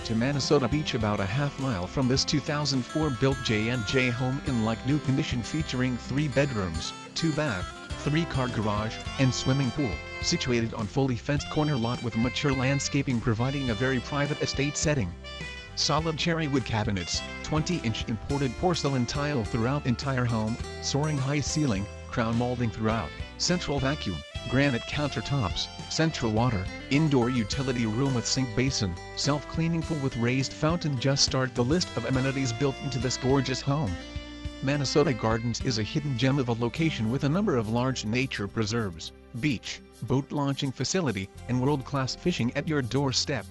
to Minnesota Beach, about a half-mile from this 2004-built J&J home in like new condition, featuring 3 bedrooms, 2 bath, 3-car garage, and swimming pool, situated on fully fenced corner lot with mature landscaping providing a very private estate setting. Solid cherry wood cabinets, 20-inch imported porcelain tile throughout entire home, soaring high ceiling, crown molding throughout, central vacuum, granite countertops, central water, indoor utility room with sink basin, self-cleaning pool with raised fountain. Just start the list of amenities built into this gorgeous home. Minnesota Gardens is a hidden gem of a location with a number of large nature preserves, beach, boat launching facility, and world-class fishing at your doorstep.